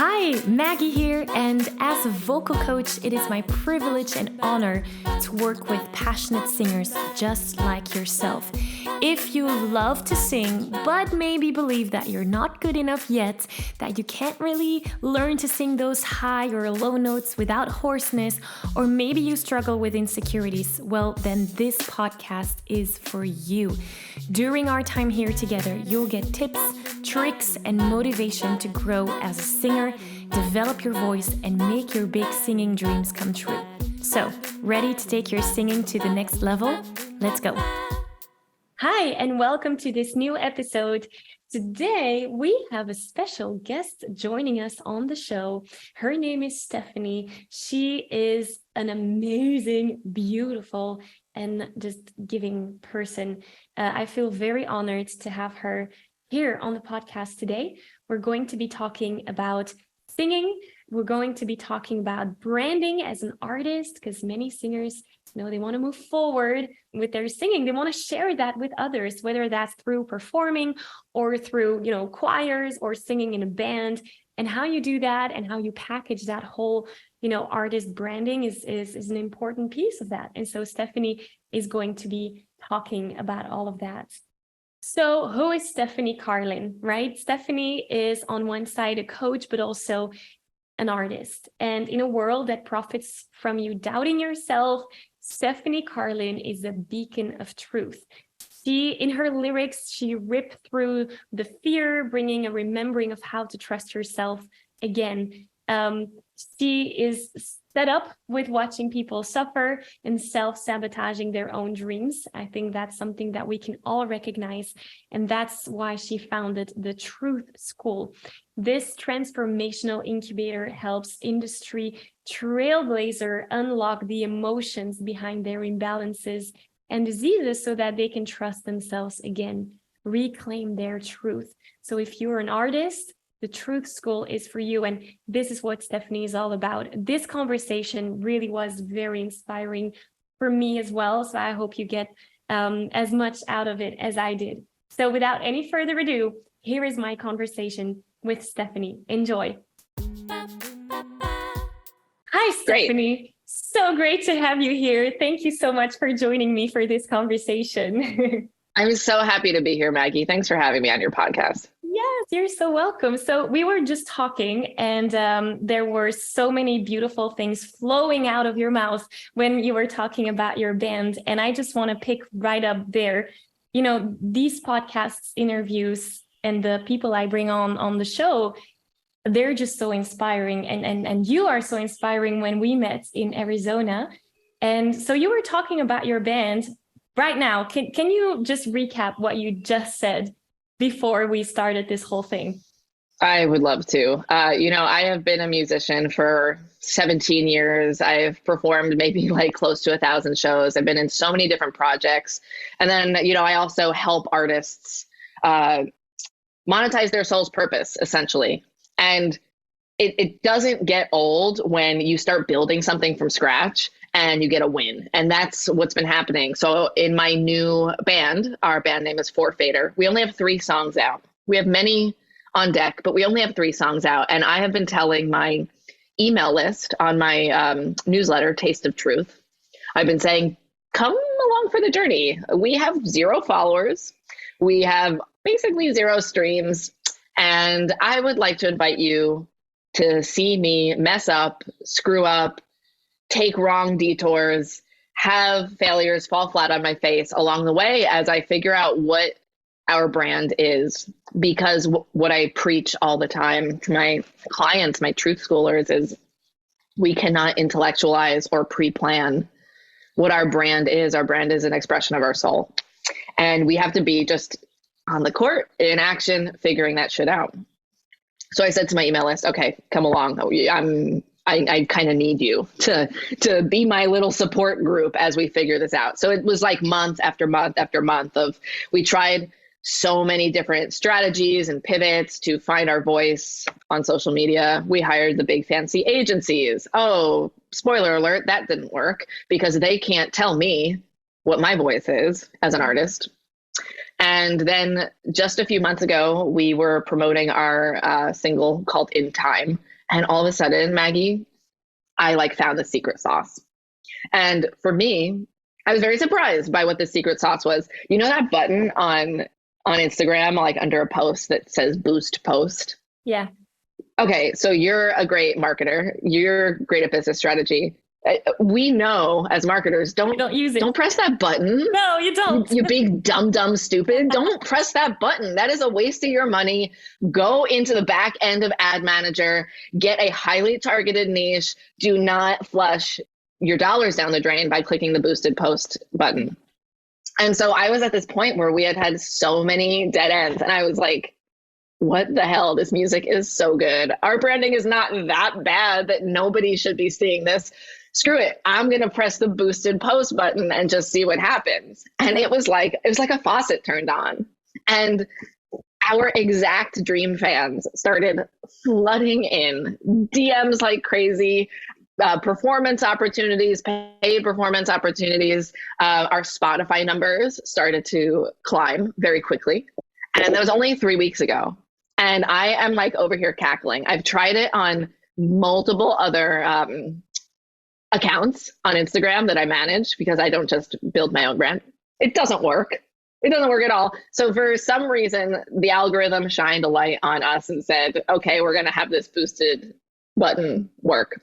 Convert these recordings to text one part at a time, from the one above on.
Hi, Maggie here, and as a vocal coach, it is my privilege and honor to work with passionate singers just like yourself. If you love to sing, but maybe believe that you're not good enough yet, that you can't really learn to sing those high or low notes without hoarseness, or maybe you struggle with insecurities, well, then this podcast is for you. During our time here together, you'll get tips, tricks, and motivation to grow as a singer, develop your voice, and make your big singing dreams come true. So, ready to take your singing to the next level? Let's go. Hi, and welcome to this new episode. Today, we have a special guest joining us on the show. Her name is Stephanie. She is an amazing, beautiful, and just giving person. I feel very honored to have her here on the podcast today. We're going to be talking about singing. We're going to be talking about branding as an artist, because many singers, they want to move forward with their singing. They want to share that with others, whether that's through performing or through, choirs or singing in a band. And how you do that and how you package that whole, artist branding is an important piece of that. And so Stephanie is going to be talking about all of that. So who is Stephanie Carlin, right? Stephanie is on one side a coach, but also an artist. And in a world that profits from you doubting yourself, Stephanie Carlin is a beacon of truth. In her lyrics, she ripped through the fear, bringing a remembering of how to trust yourself again. She is set up with watching people suffer and self-sabotaging their own dreams. I think that's something that we can all recognize. And that's why she founded the Truth School. This transformational incubator helps industry trailblazer unlock the emotions behind their imbalances and diseases so that they can trust themselves again, reclaim their truth. So if you're an artist, the Truth School is for you. And this is what Stephanie is all about. This conversation really was very inspiring for me as well. So I hope you get as much out of it as I did. So without any further ado, here is my conversation with Stephanie. Enjoy. Hi, Stephanie. Great. So great to have you here. Thank you so much for joining me for this conversation. I'm so happy to be here, Maggie. Thanks for having me on your podcast. Yes, you're so welcome. So we were just talking and there were so many beautiful things flowing out of your mouth when you were talking about your band. And I just want to pick right up there. These podcasts, interviews, and the people I bring on the show, they're just so inspiring. And you are so inspiring. When we met in Arizona. And so you were talking about your band right now. Can you just recap what you just said before we started this whole thing? I would love to. I have been a musician for 17 years. I've performed maybe close to 1,000 shows. I've been in so many different projects. And then, I also help artists monetize their soul's purpose, essentially. And it doesn't get old when you start building something from scratch and you get a win. And that's what's been happening. So in my new band, our band name is Forfeiter. We only have 3 songs out. We have many on deck, but we only have 3 songs out. And I have been telling my email list on my newsletter, Taste of Truth, I've been saying, come along for the journey. We have 0 followers. We have basically 0 streams. And I would like to invite you to see me mess up, screw up, take wrong detours, have failures fall flat on my face along the way as I figure out what our brand is. Because what I preach all the time to my clients, my truth schoolers, is we cannot intellectualize or pre-plan what our brand is. Our brand is an expression of our soul. And we have to be just on the court, in action, figuring that shit out. So I said to my email list, okay, come along. I kind of need you to be my little support group as we figure this out. So it was month after month after month we tried so many different strategies and pivots to find our voice on social media. We hired the big fancy agencies. Oh, spoiler alert, that didn't work because they can't tell me what my voice is as an artist. And then just a few months ago, we were promoting our single called In Time. And all of a sudden, Maggie, I like found the secret sauce. And for me, I was very surprised by what the secret sauce was. You know that button on Instagram, like under a post that says boost post? Yeah. Okay, so you're a great marketer. You're great at business strategy. We know as marketers, don't use it. Don't press that button. No, you don't. You big dumb stupid. Don't press that button. That is a waste of your money. Go into the back end of Ad Manager, get a highly targeted niche. Do not flush your dollars down the drain by clicking the boosted post button. And so I was at this point where we had so many dead ends, and I was like, what the hell? This music is so good. Our branding is not that bad that nobody should be seeing this. Screw it. I'm going to press the boosted post button and just see what happens. And it was like a faucet turned on. And our exact dream fans started flooding in, DMs like crazy, performance opportunities, paid performance opportunities. Our Spotify numbers started to climb very quickly. And that was only 3 weeks ago. And I am like over here cackling. I've tried it on multiple other accounts on Instagram that I manage because I don't just build my own brand. It doesn't work. It doesn't work at all. So for some reason, the algorithm shined a light on us and said, okay, we're going to have this boosted button work.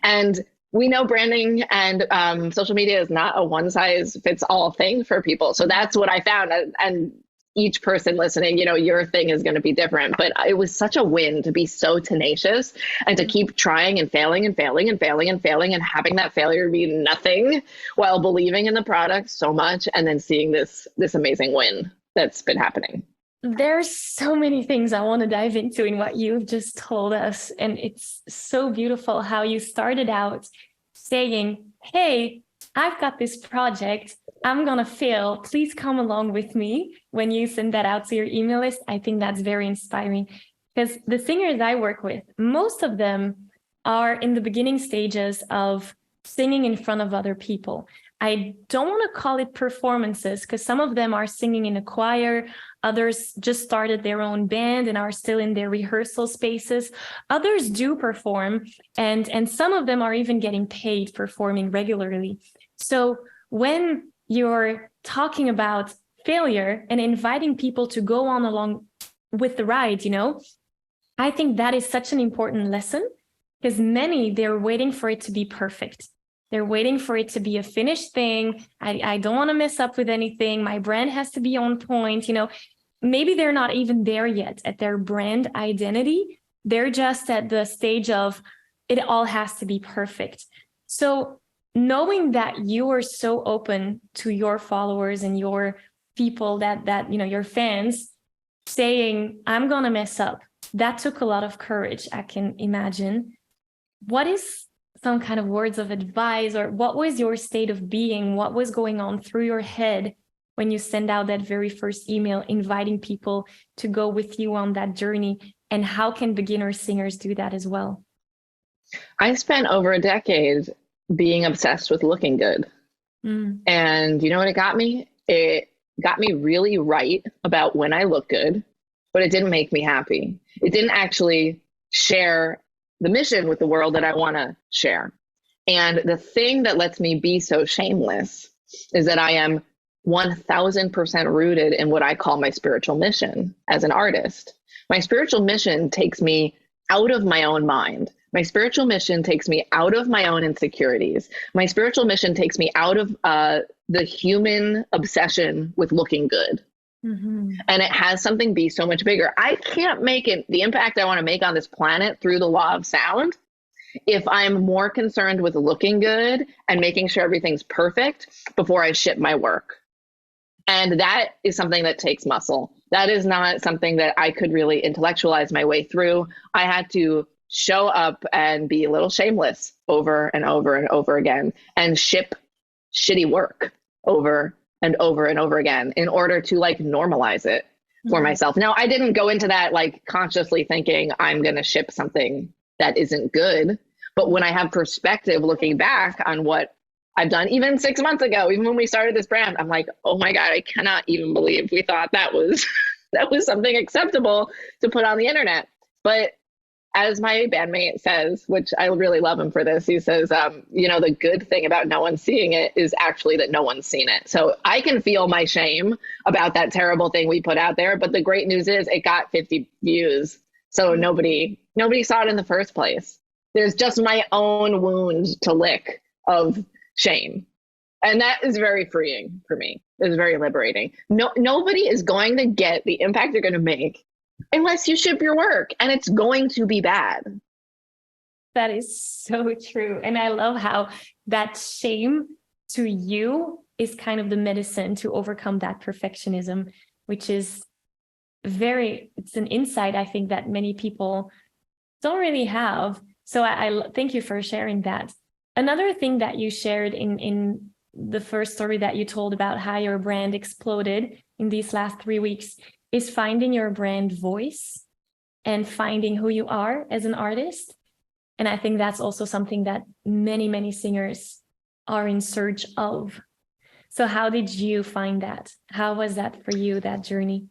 And we know branding and social media is not a one size fits all thing for people. So that's what I found. And each person listening, you know, your thing is going to be different, but it was such a win to be so tenacious and to keep trying and failing and failing and failing and failing and having that failure be nothing while believing in the product so much. And then seeing this amazing win that's been happening. There's so many things I want to dive into in what you've just told us. And it's so beautiful how you started out saying, hey, I've got this project. I'm going to fail. Please come along with me when you send that out to your email list. I think that's very inspiring because the singers I work with, most of them are in the beginning stages of singing in front of other people. I don't want to call it performances because some of them are singing in a choir. Others just started their own band and are still in their rehearsal spaces. Others do perform, and some of them are even getting paid performing regularly. So when you're talking about failure and inviting people to go on along with the ride, you know, I think that is such an important lesson because they're waiting for it to be perfect. They're waiting for it to be a finished thing. I don't want to mess up with anything. My brand has to be on point. You know, maybe they're not even there yet at their brand identity. They're just at the stage of it all has to be perfect. So knowing that you are so open to your followers and your people that you know, your fans saying, I'm going to mess up. That took a lot of courage, I can imagine. What is some kind of words of advice, or what was your state of being? What was going on through your head when you send out that very first email inviting people to go with you on that journey? And how can beginner singers do that as well? I spent over a decade being obsessed with looking good. And you know what it got me? It got me really right about when I look good, but it didn't make me happy. It didn't actually share the mission with the world that I want to share. And the thing that lets me be so shameless is that I am 1000% rooted in what I call my spiritual mission as an artist. My spiritual mission takes me out of my own mind. My spiritual mission takes me out of my own insecurities. My spiritual mission takes me out of the human obsession with looking good. Mm-hmm. And it has something be so much bigger. I can't make it the impact I want to make on this planet through the law of sound if I'm more concerned with looking good and making sure everything's perfect before I ship my work. And that is something that takes muscle. That is not something that I could really intellectualize my way through. I had to show up and be a little shameless over and over and over again and ship shitty work over and over and over again in order to like normalize it for myself. Now, I didn't go into that like consciously thinking I'm going to ship something that isn't good. But when I have perspective looking back on what I've done even 6 months ago, even when we started this brand. I'm like, oh my God, I cannot even believe we thought that was that was something acceptable to put on the internet. But as my bandmate says, which I really love him for this, he says, the good thing about no one seeing it is actually that no one's seen it. So I can feel my shame about that terrible thing we put out there. But the great news is it got 50 views. So nobody saw it in the first place. There's just my own wound to lick of shame. And that is very freeing for me. It's very liberating. Nobody is going to get the impact you're going to make unless you ship your work, and it's going to be bad. That is so true. And I love how that shame to you is kind of the medicine to overcome that perfectionism, which is it's an insight I think that many people don't really have. So I thank you for sharing that. Another thing that you shared in the first story that you told about how your brand exploded in these last 3 weeks is finding your brand voice and finding who you are as an artist. And I think that's also something that many, many singers are in search of. So how did you find that? How was that for you, that journey?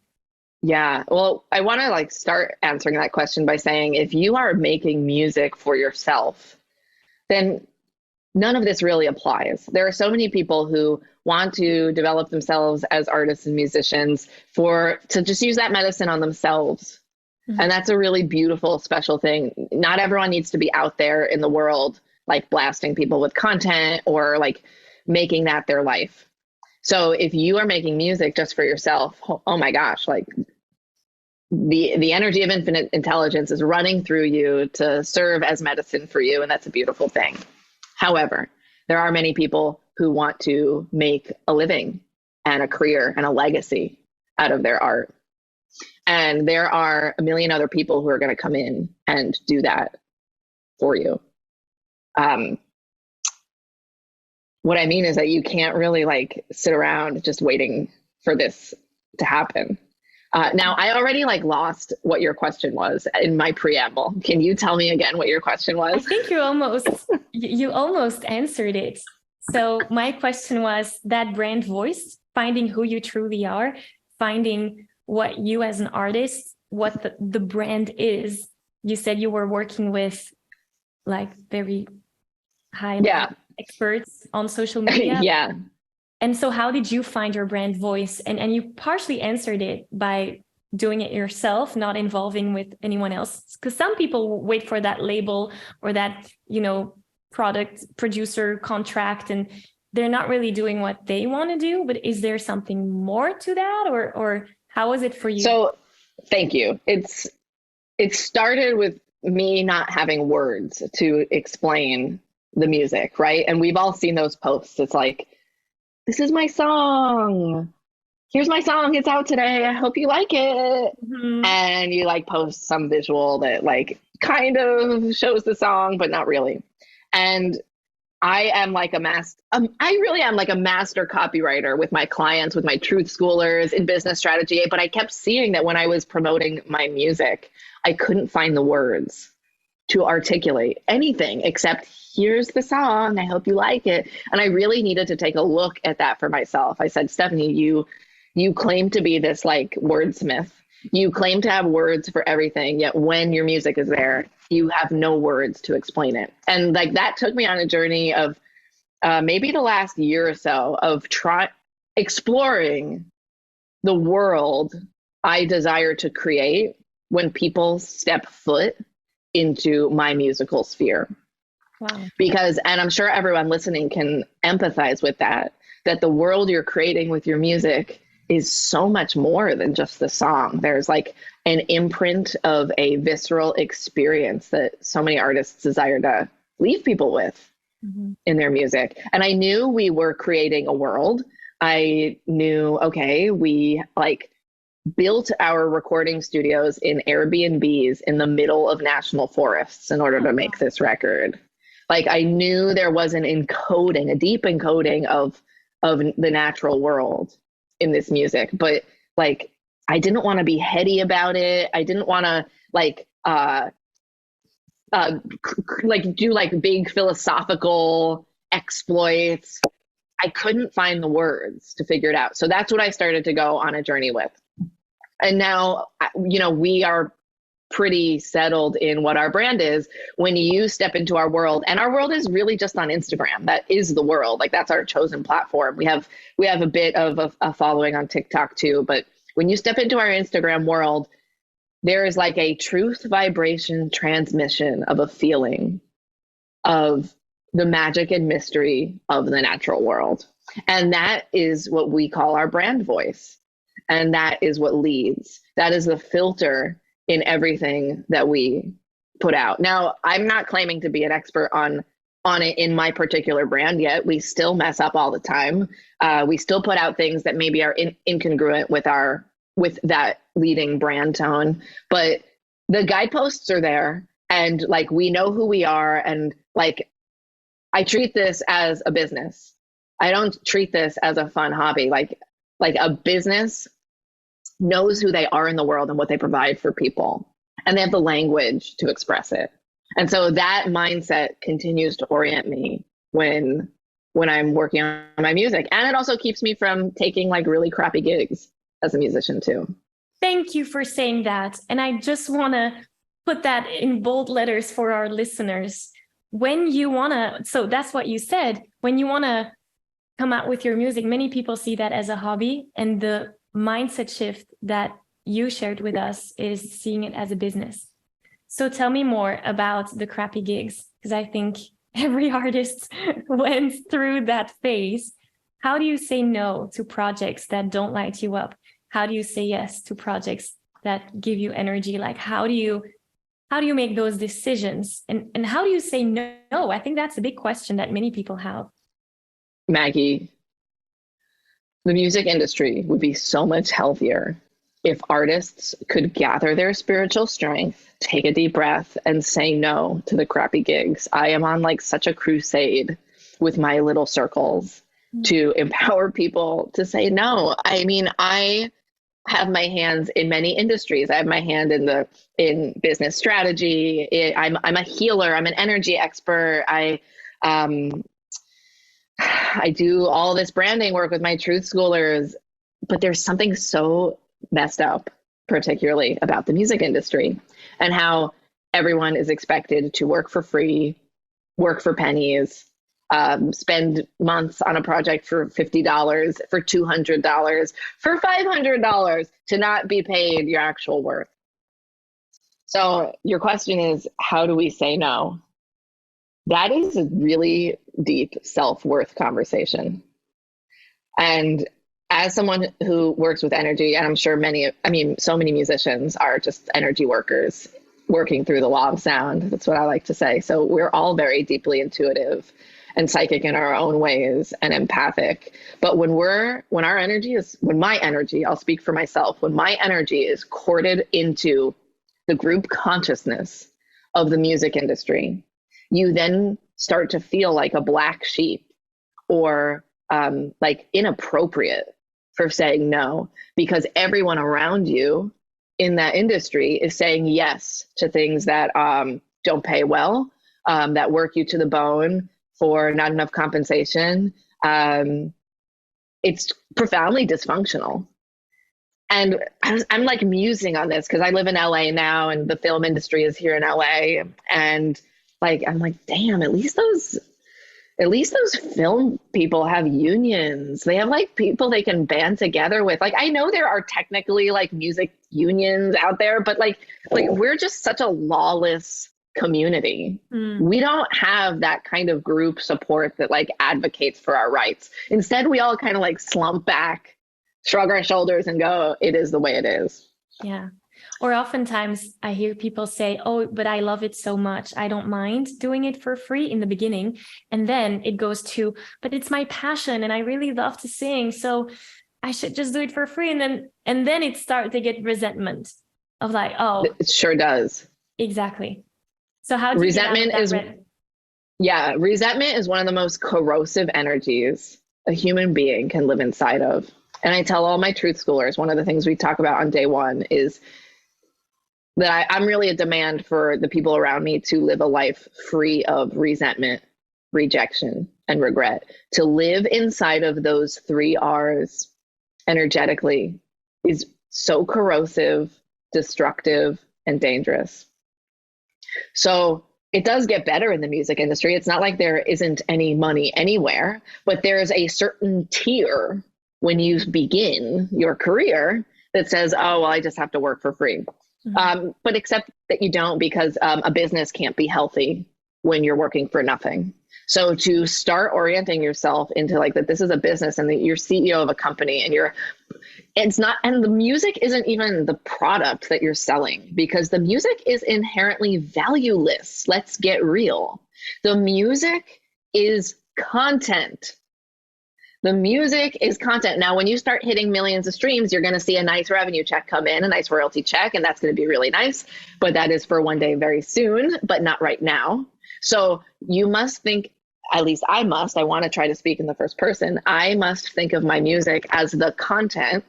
Yeah, well, I want to start answering that question by saying, if you are making music for yourself, then none of this really applies. There are so many people who want to develop themselves as artists and musicians to just use that medicine on themselves. Mm-hmm. And that's a really beautiful, special thing. Not everyone needs to be out there in the world, blasting people with content or making that their life. So if you are making music just for yourself, oh my gosh, the energy of infinite intelligence is running through you to serve as medicine for you. And that's a beautiful thing. However, there are many people who want to make a living and a career and a legacy out of their art. And there are a million other people who are going to come in and do that for you. What I mean is that you can't really sit around just waiting for this to happen. Now, I already lost what your question was in my preamble. Can you tell me again what your question was? I think you almost answered it. So my question was that brand voice, finding who you truly are, finding what you as an artist, what the brand is. You said you were working with very high experts on social media. Yeah. And so how did you find your brand voice? And you partially answered it by doing it yourself, not involving with anyone else. Because some people wait for that label or that, product producer contract, and they're not really doing what they want to do. But is there something more to that, or how was it for you? So thank you. It started with me not having words to explain the music, right? And we've all seen those posts. It's this is my song. Here's my song. It's out today. I hope you like it. Mm-hmm. And you post some visual that kind of shows the song, but not really. And I am I really am a master copywriter with my clients, with my truth schoolers in business strategy. But I kept seeing that when I was promoting my music, I couldn't find the words to articulate anything except here's the song. I hope you like it. And I really needed to take a look at that for myself. I said, Stephanie, you claim to be this wordsmith. You claim to have words for everything. Yet when your music is there, you have no words to explain it. And that took me on a journey of maybe the last year or so of exploring the world I desire to create when people step foot into my musical sphere. Wow. Because, and I'm sure everyone listening can empathize with that the world you're creating with your music is so much more than just the song. There's an imprint of a visceral experience that so many artists desire to leave people with in their music. And I knew we were creating a world. I knew, okay, we built our recording studios in Airbnbs in the middle of national forests in order to make this record. I knew there was an encoding, a deep encoding of the natural world in this music, but I didn't want to be heady about it. I didn't want to do big philosophical exploits. I couldn't find the words to figure it out. So that's what I started to go on a journey with. And now, we are pretty settled in what our brand is. When you step into our world, and our world is really just on Instagram. That is the world. Like, that's our chosen platform. We have a bit of a following on TikTok too, but when you step into our Instagram world, there is like a truth vibration transmission of a feeling of the magic and mystery of the natural world. And that is what we call our brand voice. And that is what leads. That is the filter in everything that we put out. Now, I'm not claiming to be an expert on it in my particular brand yet. We still mess up all the time. We still put out things that maybe are incongruent with that leading brand tone, but the guideposts are there, and like, we know who we are. And like, I treat this as a business. I don't treat this as a fun hobby. Like a business knows who they are in the world and what they provide for people, and they have the language to express it. And so that mindset continues to orient me when I'm working on my music. And it also keeps me from taking like really crappy gigs as a musician too. Thank you for saying that. And I just want to put that in bold letters for our listeners. When you want to, so that's what you said, when you want to come out with your music, many people see that as a hobby. And the mindset shift that you shared with us is seeing it as a business. So tell me more about the crappy gigs, because I think every artist went through that phase. How do you say no to projects that don't light you up? How do you say yes to projects that give you energy? Like, how do you make those decisions? And how do you say no? I think that's a big question that many people have. Maggie, the music industry would be so much healthier if artists could gather their spiritual strength, take a deep breath, and say no to the crappy gigs. I am on like such a crusade with my little circles to empower people to say no. I mean, I have my hands in many industries. I have my hand in business strategy. I'm a healer. I'm an energy expert. I do all this branding work with my truth schoolers, but there's something so messed up, particularly about the music industry and how everyone is expected to work for free, work for pennies, spend months on a project for $50, for $200, for $500 to not be paid your actual worth. So your question is, how do we say no? That is a really deep self-worth conversation. And as someone who works with energy, and I'm sure so many musicians are just energy workers working through the law of sound. That's what I like to say. So we're all very deeply intuitive and psychic in our own ways and empathic. But when my energy, I'll speak for myself, when my energy is corded into the group consciousness of the music industry, you then start to feel like a black sheep or like inappropriate for saying no, because everyone around you in that industry is saying yes to things that don't pay well, that work you to the bone for not enough compensation. It's profoundly dysfunctional. And I'm like musing on this because I live in LA now and the film industry is here in LA. And like, I'm like, damn, at least those film people have unions. They have like people they can band together with. Like, I know there are technically like music unions out there, but like we're just such a lawless community. We don't have that kind of group support that like advocates for our rights. Instead, we all kind of like slump back, shrug our shoulders and go, it is the way it is. Yeah. Or oftentimes I hear people say, oh, but I love it so much. I don't mind doing it for free in the beginning. And then it goes to, but it's my passion and I really love to sing. So I should just do it for free. And then it starts to get resentment of like, oh. It sure does. Exactly. So how do you resentment resentment is one of the most corrosive energies a human being can live inside of. And I tell all my truth schoolers, one of the things we talk about on day one is that I'm really a demand for the people around me to live a life free of resentment rejection, and regret. To live inside of those 3 R's energetically is so corrosive, destructive, and dangerous. So it does get better in the music industry. It's not like there isn't any money anywhere, but there's a certain tier when you begin your career that says, oh, well, I just have to work for free. But except that you don't, because a business can't be healthy when you're working for nothing. So to start orienting yourself into like that this is a business and that you're CEO of a company and and the music isn't even the product that you're selling, because the music is inherently valueless. Let's get real. The music is content. The music is content. Now, when you start hitting millions of streams, you're going to see a nice revenue check come in, a nice royalty check, and that's going to be really nice. But that is for one day very soon, but not right now. So you must think, at least I want to try to speak in the first person. I must think of my music as the content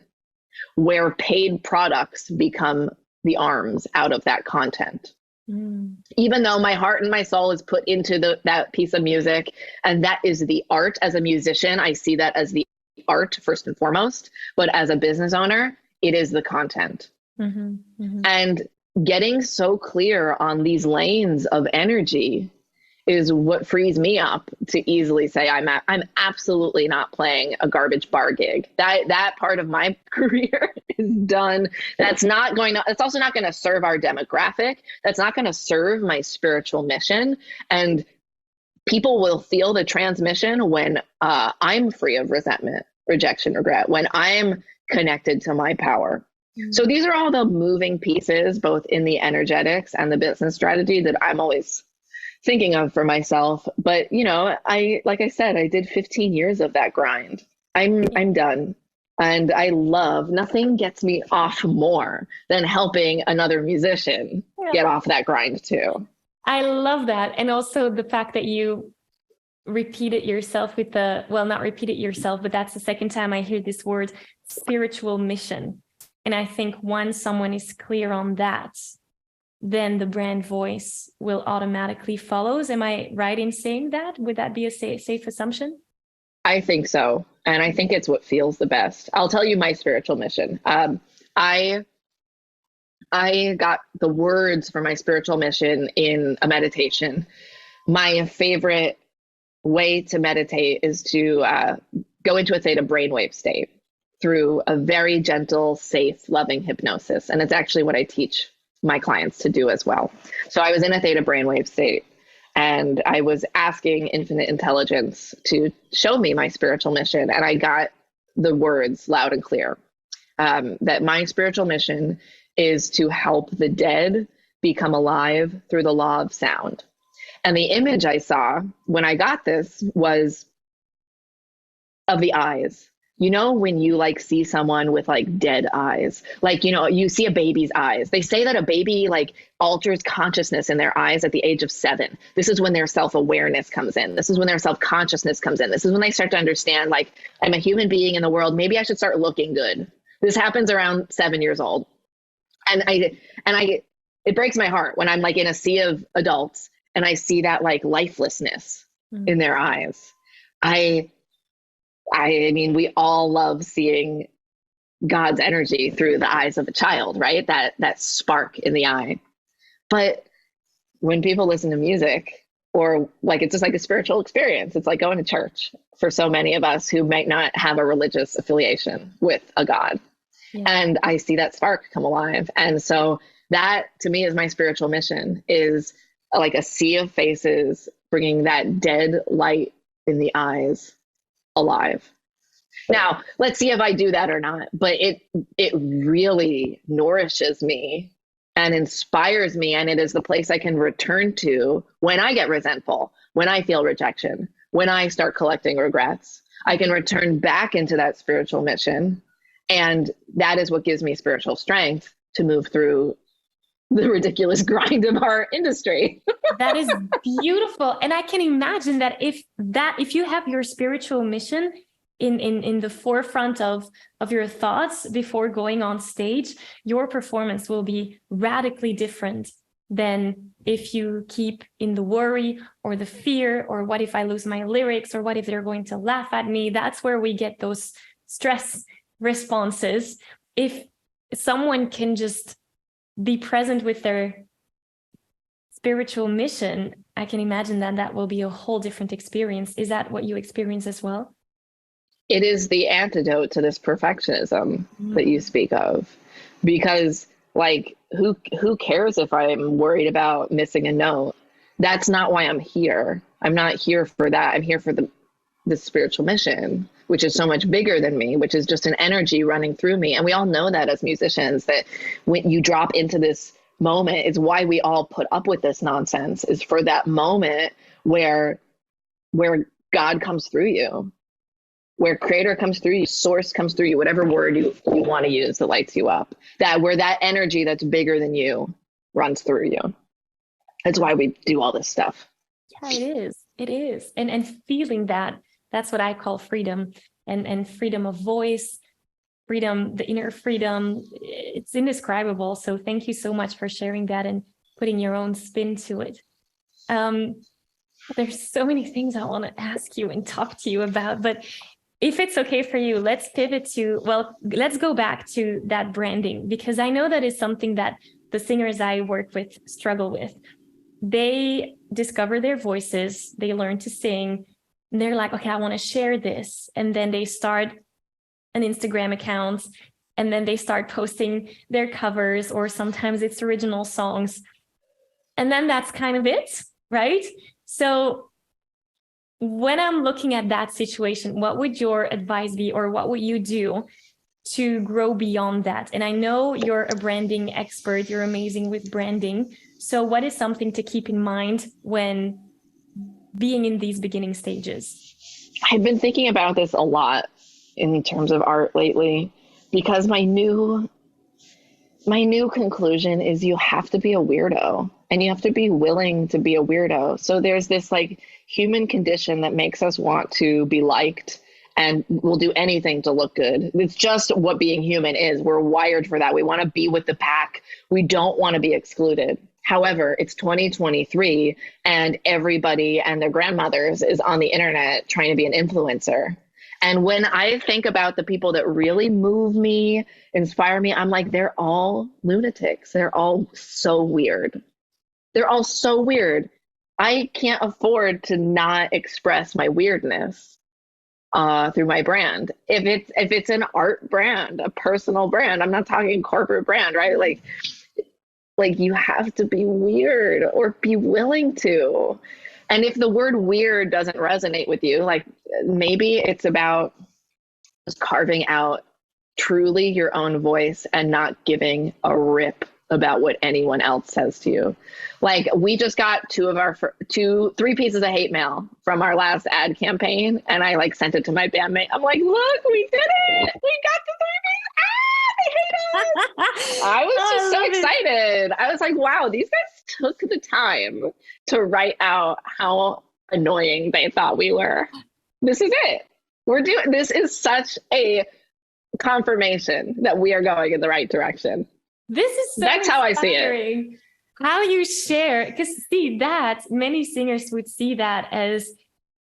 where paid products become the arms out of that content. Even though my heart and my soul is put into that piece of music, and that is the art. As a musician, I see that as the art first and foremost, but as a business owner, it is the content. And getting so clear on these lanes of energy is what frees me up to easily say, I'm absolutely not playing a garbage bar gig. That part of my career is done. It's also not going to serve our demographic. That's not going to serve my spiritual mission. And people will feel the transmission when I'm free of resentment, rejection, regret, when I'm connected to my power. So these are all the moving pieces, both in the energetics and the business strategy, that I'm always thinking of for myself. But, like I said, I did 15 years of that grind. I'm done. And nothing gets me off more than helping another musician get off that grind too. I love that. And also the fact that you repeat it yourself not repeat it yourself, but that's the second time I hear this word, spiritual mission. And I think once someone is clear on that, then the brand voice will automatically follow. Am I right in saying that? Would that be a safe assumption? I think so. And I think it's what feels the best. I'll tell you my spiritual mission. I got the words for my spiritual mission in a meditation. My favorite way to meditate is to go into a theta brainwave state through a very gentle, safe, loving hypnosis. And it's actually what I teach my clients to do as well. So I was in a theta brainwave state, and I was asking infinite intelligence to show me my spiritual mission. And I got the words loud and clear, that my spiritual mission is to help the dead become alive through the law of sound. And the image I saw when I got this was of the eyes. When you see someone with dead eyes, you see a baby's eyes. They say that a baby alters consciousness in their eyes at the age of 7. This is when their self-awareness comes in. This is when their self-consciousness comes in. This is when they start to understand, I'm a human being in the world. Maybe I should start looking good. This happens around 7 years old. And it breaks my heart when I'm in a sea of adults and I see that lifelessness in their eyes. I mean, we all love seeing God's energy through the eyes of a child, right? That spark in the eye. But when people listen to music, or it's just a spiritual experience, it's like going to church for so many of us who might not have a religious affiliation with a God. Yeah. And I see that spark come alive. And so that to me is my spiritual mission, is a sea of faces, bringing that dead light in the eyes alive. Now, let's see if I do that or not, but it really nourishes me and inspires me, and it is the place I can return to when I get resentful, when I feel rejection, when I start collecting regrets. I can return back into that spiritual mission, and that is what gives me spiritual strength to move through the ridiculous grind of our industry. That is beautiful. And I can imagine that if you have your spiritual mission in the forefront of your thoughts before going on stage, your performance will be radically different than if you keep in the worry or the fear, or what if I lose my lyrics, or what if they're going to laugh at me? That's where we get those stress responses. If someone can just be present with their spiritual mission, I can imagine that that will be a whole different experience. Is that what you experience as well? It is the antidote to this perfectionism that you speak of, because like who cares if I'm worried about missing a note? That's not why I'm here. I'm not here for that. I'm here for the spiritual mission, which is so much bigger than me, which is just an energy running through me. And we all know that as musicians, that when you drop into this moment, is why we all put up with this nonsense, is for that moment where God comes through you, where creator comes through you, source comes through you, whatever word you want to use that lights you up, that where that energy that's bigger than you runs through you. That's why we do all this stuff. Yeah, it is. And feeling that, that's what I call freedom, and freedom of voice, freedom, the inner freedom. It's indescribable. So thank you so much for sharing that and putting your own spin to it. There's so many things I want to ask you and talk to you about, but if it's okay for you, let's pivot to, well, let's go back to that branding, because I know that is something that the singers I work with struggle with. They discover their voices, they learn to sing, and they're like, okay, I want to share this. And then they start an Instagram account, and then they start posting their covers, or sometimes it's original songs. And then that's kind of it, right? So when I'm looking at that situation, what would your advice be, or what would you do to grow beyond that? And I know you're a branding expert, you're amazing with branding. So what is something to keep in mind when being in these beginning stages? I've been thinking about this a lot in terms of art lately, because my new conclusion is you have to be a weirdo, and you have to be willing to be a weirdo. So there's this like human condition that makes us want to be liked, and we'll do anything to look good. It's just what being human is. We're wired for that. We want to be with the pack. We don't want to be excluded. However, it's 2023 and everybody and their grandmothers is on the internet trying to be an influencer. And when I think about the people that really move me, inspire me, I'm like, they're all lunatics. They're all so weird. They're all so weird. I can't afford to not express my weirdness through my brand. If it's an art brand, a personal brand, I'm not talking corporate brand, right? Like you have to be weird, or be willing to. And if the word weird doesn't resonate with you, like maybe it's about just carving out truly your own voice and not giving a rip about what anyone else says to you. Like we just got three pieces of hate mail from our last ad campaign, and I like sent it to my bandmate. I'm like, look, we did it. We got the 3 pieces. They hate us. I was just so excited. I was like, wow, these guys took the time to write out how annoying they thought we were. This is it. This is such a confirmation that we are going in the right direction. This is so That's how I see it. How you share, because see that many singers would see that as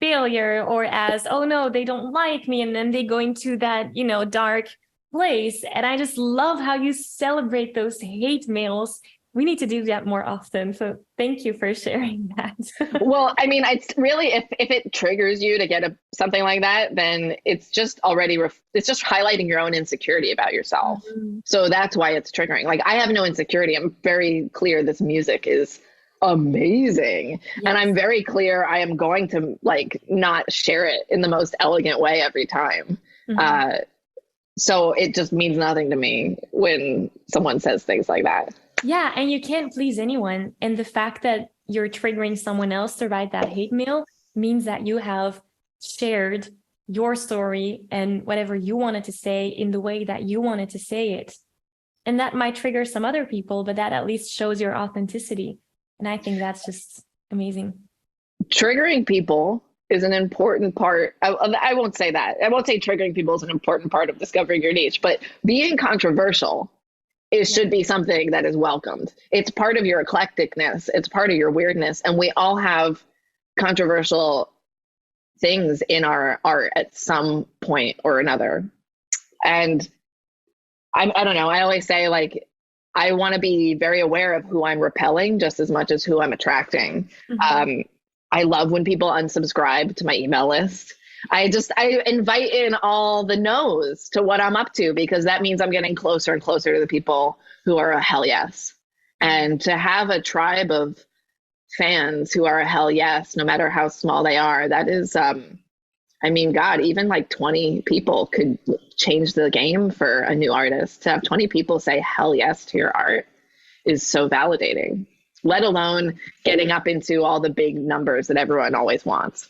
failure, or as, oh no, they don't like me, and then they go into that, dark place. And I just love how you celebrate those hate mails. We need to do that more often. So thank you for sharing that. Well, I mean, it's really, if it triggers you to get something like that, then it's just already, it's just highlighting your own insecurity about yourself. Mm-hmm. So that's why it's triggering. Like I have no insecurity. I'm very clear this music is amazing. Yes. And I'm very clear I am going to like not share it in the most elegant way every time. Mm-hmm. So it just means nothing to me when someone says things like that. Yeah, and you can't please anyone. And the fact that you're triggering someone else to write that hate mail means that you have shared your story and whatever you wanted to say in the way that you wanted to say it. And that might trigger some other people, but that at least shows your authenticity. And I think that's just amazing. Triggering people is an important part. I won't say that. I won't say triggering people is an important part of discovering your niche, but being controversial it should be something that is welcomed. It's part of your eclecticness. It's part of your weirdness. And we all have controversial things in our art at some point or another. And I don't know. I always say, like, I want to be very aware of who I'm repelling just as much as who I'm attracting. I love when people unsubscribe to my email list. I invite in all the no's to what I'm up to, because that means I'm getting closer and closer to the people who are a hell yes. And to have a tribe of fans who are a hell yes, no matter how small they are, that is, I mean, God, even like 20 people could change the game for a new artist. To have 20 people say hell yes to your art is so validating, let alone getting up into all the big numbers that everyone always wants.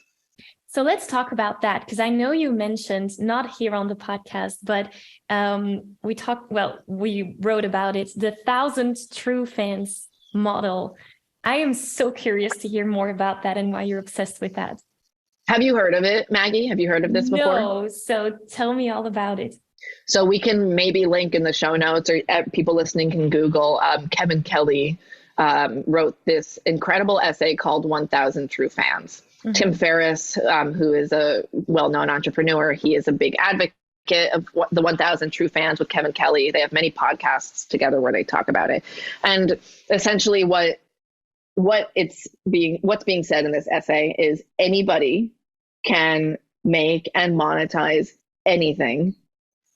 So let's talk about that, because I know you mentioned, not here on the podcast, but we wrote about it, the 1,000 true fans model. I am so curious to hear more about that and why you're obsessed with that. Have you heard of it, Maggie? Have you heard of this before? No, so tell me all about it. So we can maybe link in the show notes, or people listening can Google. Kevin Kelly wrote this incredible essay called 1,000 True Fans. Tim Ferriss, who is a well-known entrepreneur, he is a big advocate of the 1,000 True Fans with Kevin Kelly. They have many podcasts together where they talk about it. And essentially what's being said in this essay is anybody can make and monetize anything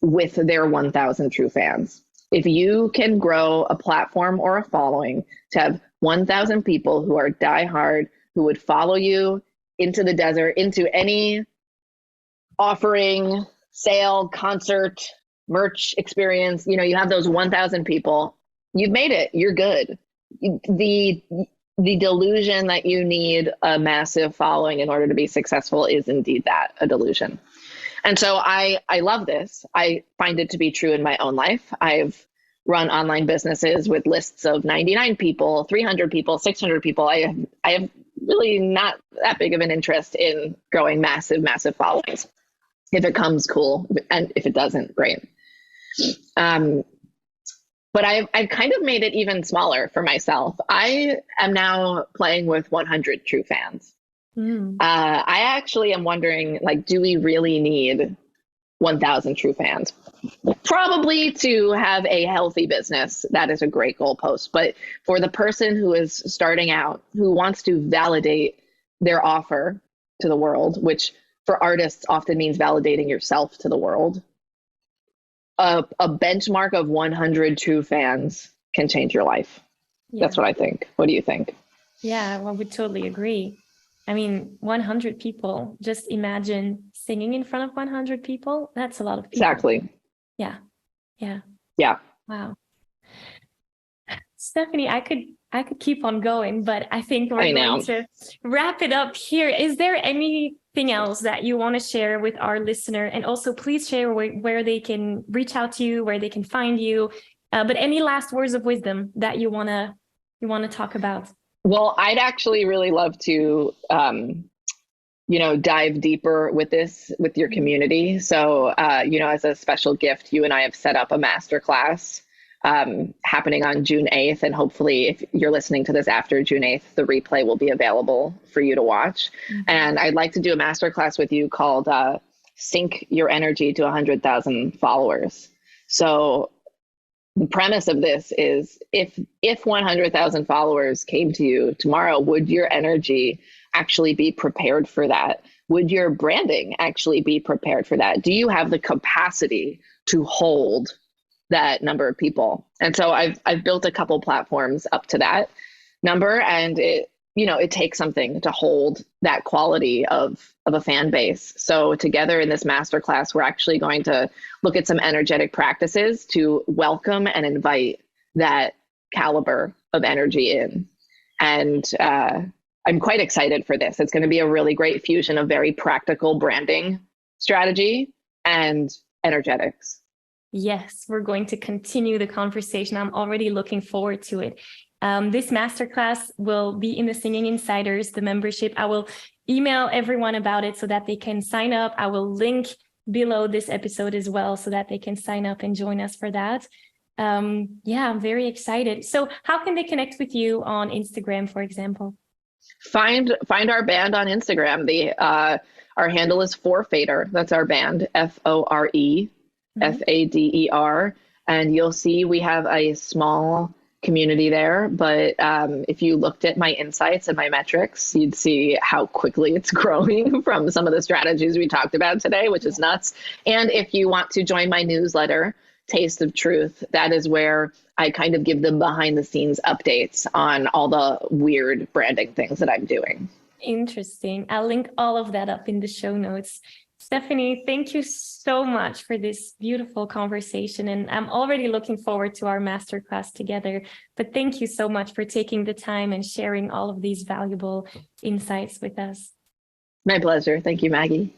with their 1,000 true fans. If you can grow a platform or a following to have 1,000 people who are diehard, who would follow you into the desert, into any offering, sale, concert, merch experience, you have those 1,000 people, you've made it, you're good. The delusion that you need a massive following in order to be successful is indeed that, a delusion. And so I love this. I find it to be true in my own life. I've run online businesses with lists of 99 people, 300 people, 600 people. I have really not that big of an interest in growing massive followings. If it comes, cool. And if it doesn't, great. But I've kind of made it even smaller for myself. I am now playing with 100 true fans. I actually am wondering, like, do we really need 1,000 true fans? Probably to have a healthy business. That is a great goalpost. But for the person who is starting out, who wants to validate their offer to the world, which for artists often means validating yourself to the world, a benchmark of 100 true fans can change your life. Yeah. That's what I think. What do you think? Yeah, well, we totally agree. I mean, 100 people, just imagine singing in front of 100 people. That's a lot of people. Exactly. Yeah. Wow. Stephanie, I could keep on going, but I think we're going to wrap it up here. Is there anything else that you want to share with our listener? And also, please share where they can reach out to you, where they can find you. But any last words of wisdom that you want to talk about? Well, I'd actually really love to, dive deeper with your community. So, as a special gift, you and I have set up a masterclass happening on June 8th. And hopefully, if you're listening to this after June 8th, the replay will be available for you to watch. And I'd like to do a masterclass with you called Sync Your Energy to 100,000 Followers. So the premise of this is if 100,000 followers came to you tomorrow, would your energy actually be prepared for that? Would your branding actually be prepared for that? Do you have the capacity to hold that number of people? And so I've built a couple platforms up to that number, and it takes something to hold that quality of a fan base. So together in this masterclass, we're actually going to look at some energetic practices to welcome and invite that caliber of energy in. And I'm quite excited for this. It's going to be a really great fusion of very practical branding strategy and energetics. Yes, we're going to continue the conversation. I'm already looking forward to it. This masterclass will be in the Singing Insiders, the membership. I will email everyone about it so that they can sign up. I will link below this episode as well so that they can sign up and join us for that. Yeah, I'm very excited. So how can they connect with you on Instagram, for example? Find our band on Instagram. Our handle is Forfader. That's our band, ForeFader, and you'll see we have a small community there. But if you looked at my insights and my metrics, you'd see how quickly it's growing from some of the strategies we talked about today, which is nuts. And if you want to join my newsletter, Taste of Truth, that is where I kind of give them behind the scenes updates on all the weird branding things that I'm doing. Interesting. I'll link all of that up in the show notes. Stephanie, thank you so much for this beautiful conversation. And I'm already looking forward to our masterclass together. But thank you so much for taking the time and sharing all of these valuable insights with us. My pleasure. Thank you, Maggie.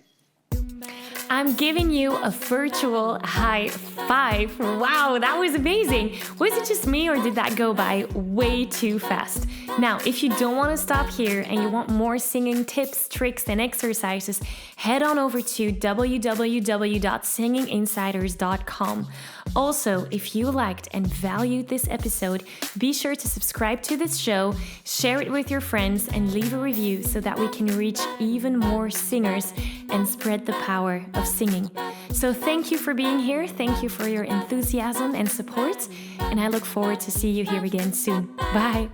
I'm giving you a virtual high five. Wow, that was amazing. Was it just me or did that go by way too fast? Now, if you don't want to stop here and you want more singing tips, tricks, and exercises, head on over to www.singinginsiders.com. Also, if you liked and valued this episode, be sure to subscribe to this show, share it with your friends, and leave a review so that we can reach even more singers and spread the power of singing. So thank you for being here. Thank you for your enthusiasm and support. And I look forward to see you here again soon. Bye.